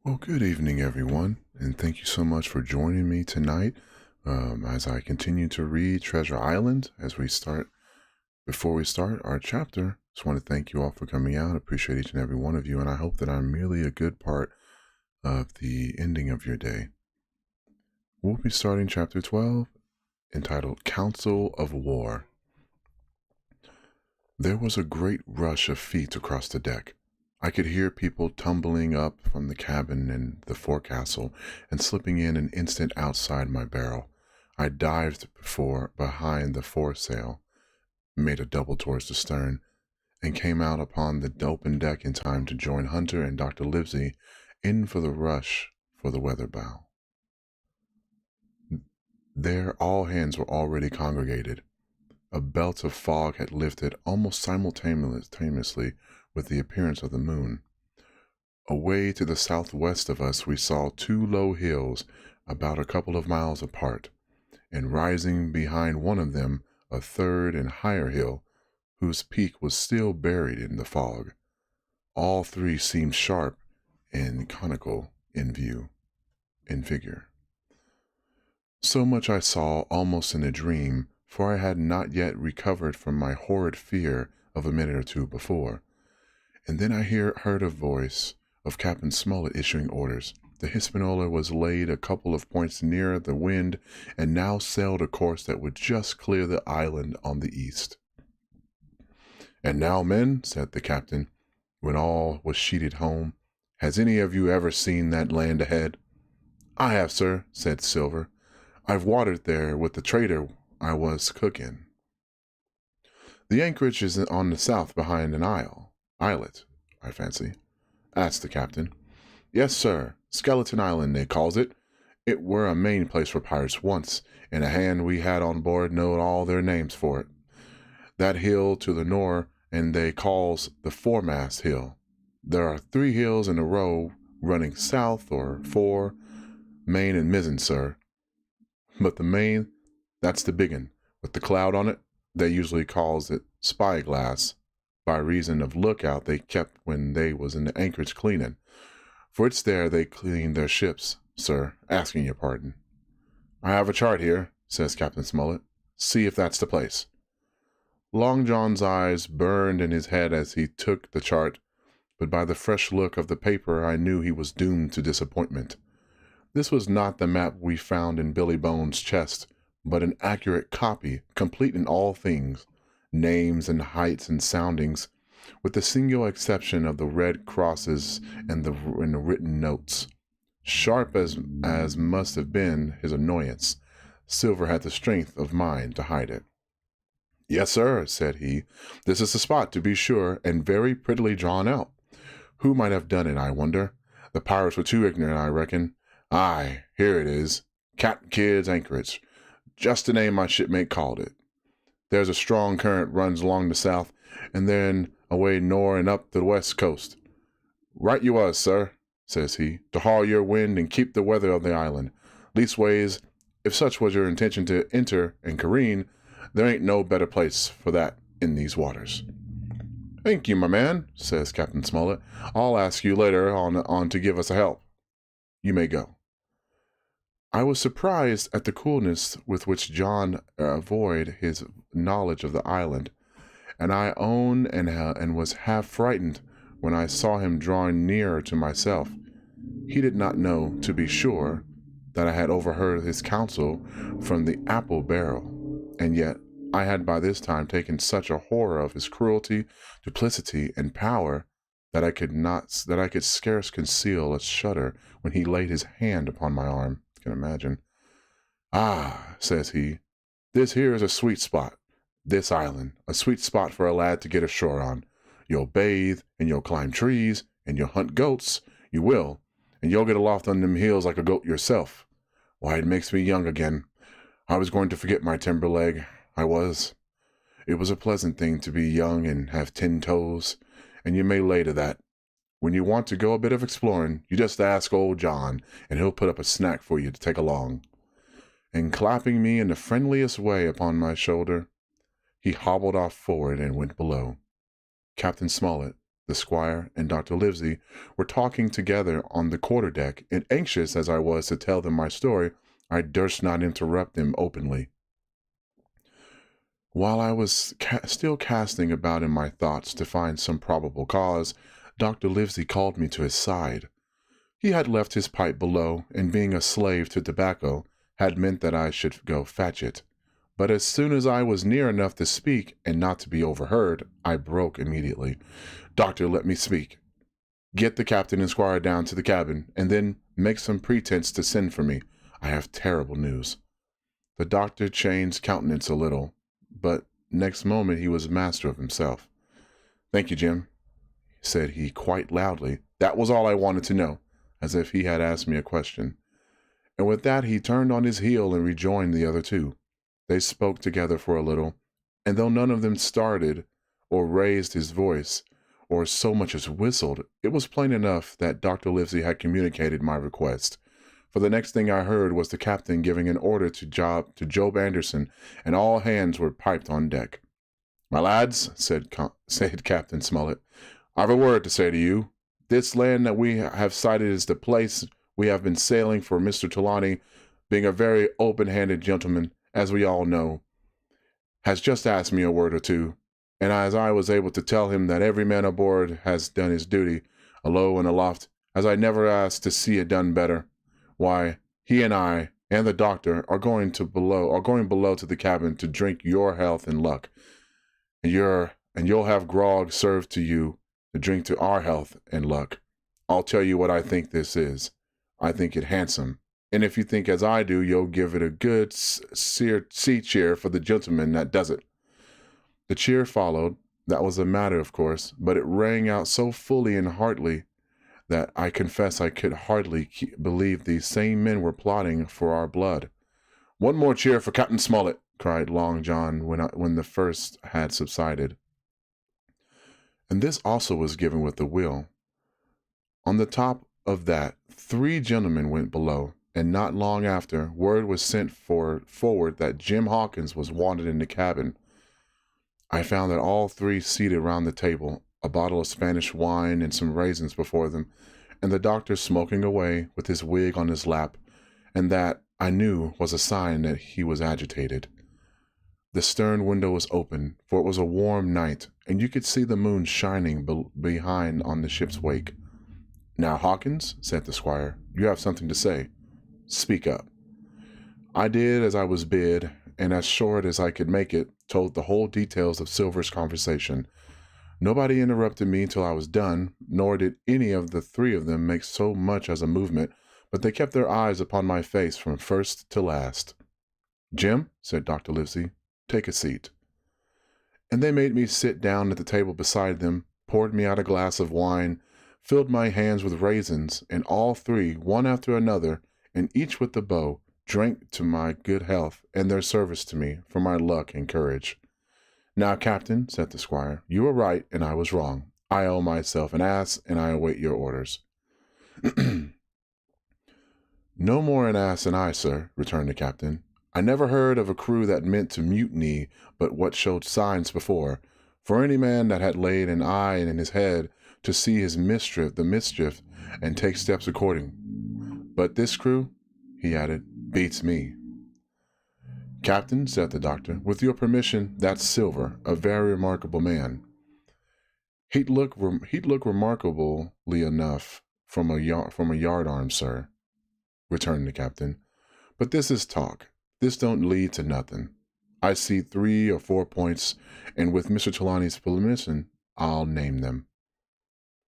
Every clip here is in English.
Well, good evening, everyone, and thank you so much for joining me tonight as I continue to read Treasure Island. Before we start our chapter, just want to thank you all for coming out. I appreciate each and every one of you, and I hope that I'm merely a good part of the ending of your day. We'll be starting chapter 12, entitled Council of War. There was a great rush of feet across the deck. I could hear people tumbling up from the cabin and the forecastle and slipping in an instant outside my barrel. I dived behind the foresail, made a double towards the stern, and came out upon the open deck in time to join Hunter and Dr. Livesey in for the rush for the weather bow. There all hands were already congregated. A belt of fog had lifted almost simultaneously with the appearance of the moon. Away to the southwest of us we saw two low hills about a couple of miles apart, and rising behind one of them a third and higher hill, whose peak was still buried in the fog. All three seemed sharp and conical in figure. So much I saw almost in a dream, for I had not yet recovered from my horrid fear of a minute or two before. And then I heard a voice of Captain Smollett issuing orders. The Hispaniola was laid a couple of points nearer the wind, and now sailed a course that would just clear the island on the east. "And now, men," said the captain, when all was sheeted home, "has any of you ever seen that land ahead?" "I have, sir," said Silver. "I've watered there with the trader I was cooking." "The anchorage is on the south behind an islet, I fancy?" asked the captain. "Yes, sir. Skeleton Island, they calls it. It were a main place for pirates once, and a hand we had on board knowed all their names for it. That hill to the north, and they calls the foremast hill. There are 3 hills in a row running south or fore, main and mizzen, sir. But the main, that's the big un, with the cloud on it. They usually calls it Spyglass, by reason of lookout they kept when they was in the anchorage cleaning. For it's there they clean their ships, sir, asking your pardon." "I have a chart here," says Captain Smollett. "See if that's the place." Long John's eyes burned in his head as he took the chart, but by the fresh look of the paper I knew he was doomed to disappointment. This was not the map we found in Billy Bones' chest, but an accurate copy, complete in all things, names and heights and soundings, with the singular exception of the red crosses and the written notes. Sharp as must have been his annoyance, Silver had the strength of mind to hide it. "Yes, sir," said he, "this is the spot, to be sure, and very prettily drawn out. Who might have done it, I wonder? The pirates were too ignorant, I reckon. Aye, here it is. Captain Kidd's anchorage. Just the name my shipmate called it. There's a strong current runs along the south, and then away nor' and up the west coast. Right you was, sir," says he, "to haul your wind and keep the weather of the island. Leastways, if such was your intention to enter and careen, there ain't no better place for that in these waters." "Thank you, my man," says Captain Smollett. "I'll ask you later on to give us a help. You may go." I was surprised at the coolness with which John avoided his knowledge of the island, and I own and was half frightened when I saw him drawing nearer to myself. He did not know, to be sure, that I had overheard his counsel from the apple barrel, and yet I had by this time taken such a horror of his cruelty, duplicity, and power that I could scarce conceal a shudder when he laid his hand upon my arm. Can imagine. "Ah," says he, "this here is a sweet spot. This island, a sweet spot for a lad to get ashore on. You'll bathe, and you'll climb trees, and you'll hunt goats. You will, and you'll get aloft on them hills like a goat yourself. Why, it makes me young again. I was going to forget my timber leg. I was. It was a pleasant thing to be young and have 10 toes, and you may lay to that. When you want to go a bit of exploring, you just ask old John, and he'll put up a snack for you to take along." And clapping me in the friendliest way upon my shoulder, he hobbled off forward and went below. Captain Smollett, the squire, and Dr. Livesey were talking together on the quarterdeck, and anxious as I was to tell them my story, I durst not interrupt them openly. While I was still casting about in my thoughts to find some probable cause, Dr. Livesey called me to his side. He had left his pipe below, and being a slave to tobacco, had meant that I should go fetch it. But as soon as I was near enough to speak and not to be overheard, I broke immediately. "Doctor, let me speak. Get the captain and squire down to the cabin, and then make some pretense to send for me. I have terrible news." The doctor changed countenance a little, but next moment he was master of himself. "Thank you, Jim," said he quite loudly. "That was all I wanted to know," as if he had asked me a question. And with that he turned on his heel and rejoined the other two. They spoke together for a little, and though none of them started or raised his voice, or so much as whistled, it was plain enough that Dr. Livesey had communicated my request. For the next thing I heard was the captain giving an order to Job Anderson, and all hands were piped on deck. "My lads," said Captain Smollett, "I've a word to say to you. This land that we have sighted is the place we have been sailing for. Mr. Trelawney, being a very open-handed gentleman, as we all know, has just asked me a word or two, and as I was able to tell him that every man aboard has done his duty, alow and aloft, as I never asked to see it done better, why, he and I and the doctor are going below to the cabin to drink your health and luck, and you'll have grog served to you to drink to our health and luck. I'll tell you what I think this is. I think it handsome. And if you think as I do, you'll give it a good sea cheer for the gentleman that does it." The cheer followed. That was a matter, of course, but it rang out so fully and heartily that I confess I could hardly believe these same men were plotting for our blood. "One more cheer for Captain Smollett," cried Long John when the first had subsided. And this also was given with a will. On the top of that, 3 gentlemen went below, and not long after, word was sent forward that Jim Hawkins was wanted in the cabin. I found that all 3 seated round the table, a bottle of Spanish wine and some raisins before them, and the doctor smoking away with his wig on his lap, and that, I knew, was a sign that he was agitated. The stern window was open, for it was a warm night, and you could see the moon shining behind on the ship's wake. "Now, Hawkins," said the squire, "you have something to say. Speak up." I did as I was bid, and as short as I could make it, told the whole details of Silver's conversation. Nobody interrupted me till I was done, nor did any of the 3 of them make so much as a movement, but they kept their eyes upon my face from first to last. "Jim," said Dr. Livesey, "take a seat." And they made me sit down at the table beside them, poured me out a glass of wine, filled my hands with raisins, and all 3, one after another, and each with the bow, drank to my good health and their service to me for my luck and courage. "Now, Captain," said the squire, "you were right and I was wrong. I owe myself an ass, and I await your orders." "No more an ass than I, sir," returned the captain. "I never heard of a crew that meant to mutiny but what showed signs before, for any man that had laid an eye in his head to see his mischief, and take steps according. But this crew," he added, "beats me." "Captain," said the doctor, "with your permission, that's Silver, a very remarkable man." He'd look remarkably enough from a yardarm, sir," returned the captain. "But this is talk. This don't lead to nothing. I see 3 or 4 points, and with Mr. Trelawney's permission, I'll name them."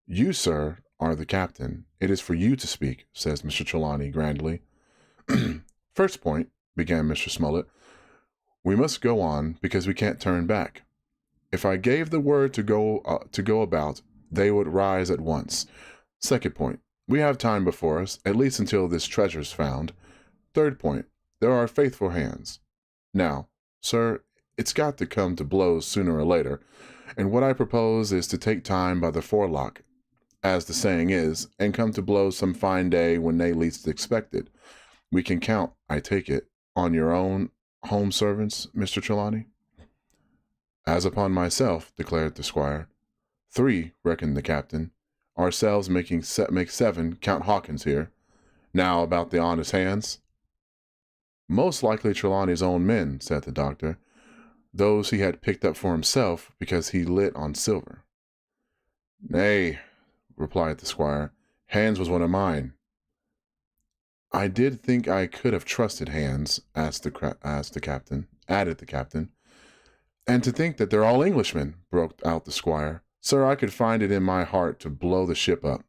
"You, sir, are the captain. It is for you to speak," says Mr. Trelawney grandly. "First point," began Mr. Smollett, "we must go on, because we can't turn back. If I gave the word to go about, they would rise at once. Second point, we have time before us, at least until this treasure's found. Third point, there are faithful hands. Now, sir, it's got to come to blows sooner or later, and what I propose is to take time by the forelock, as the saying is, and come to blows some fine day when they least expect it. We can count, I take it, on your own home servants, Mr. Trelawney?" "As upon myself," declared the squire. 3, reckoned the captain. Ourselves make 7, count Hawkins here. Now about the honest hands. Most likely Trelawney's own men, said the doctor. Those he had picked up for himself because he lit on silver. Nay, replied the squire. Hans was one of mine. I did think I could have trusted Hans, added the captain. And to think that they're all Englishmen, broke out the squire. Sir, I could find it in my heart to blow the ship up.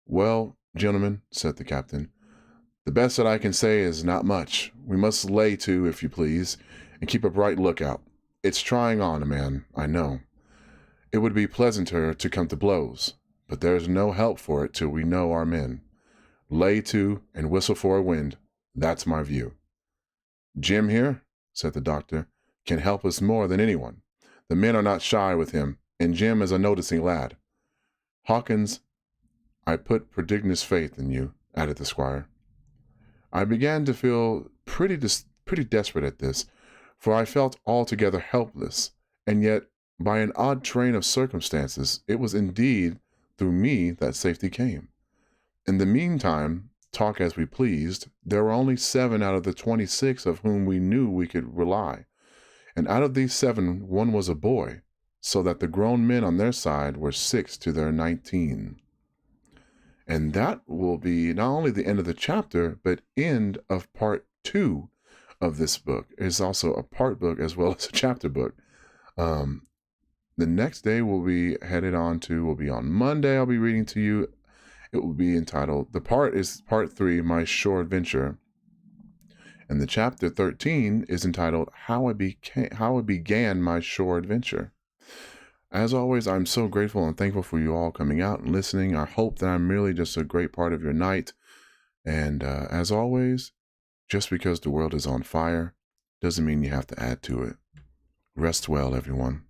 Well, gentlemen, said the captain, the best that I can say is not much. We must lay to, if you please, and keep a bright lookout. It's trying on a man, I know. It would be pleasanter to come to blows, but there's no help for it till we know our men. Lay to and whistle for a wind. That's my view. Jim here, said the doctor, can help us more than anyone. The men are not shy with him, and Jim is a noticing lad. Hawkins, I put prodigious faith in you, added the squire. I began to feel pretty desperate at this, for I felt altogether helpless, and yet, by an odd train of circumstances, it was indeed through me that safety came. In the meantime, talk as we pleased, there were only 7 out of the 26 of whom we knew we could rely, and out of these 7, 1 was a boy, so that the grown men on their side were 6 to their 19. And that will be not only the end of the chapter, but end of part 2 of this book. It's also a part book as well as a chapter book. The next day will be on Monday. I'll be reading to you. It will be entitled, part 3, My Shore Adventure. And the chapter 13 is entitled, How I Began My Shore Adventure. As always, I'm so grateful and thankful for you all coming out and listening. I hope that I'm really just a great part of your night. And as always, just because the world is on fire doesn't mean you have to add to it. Rest well, everyone.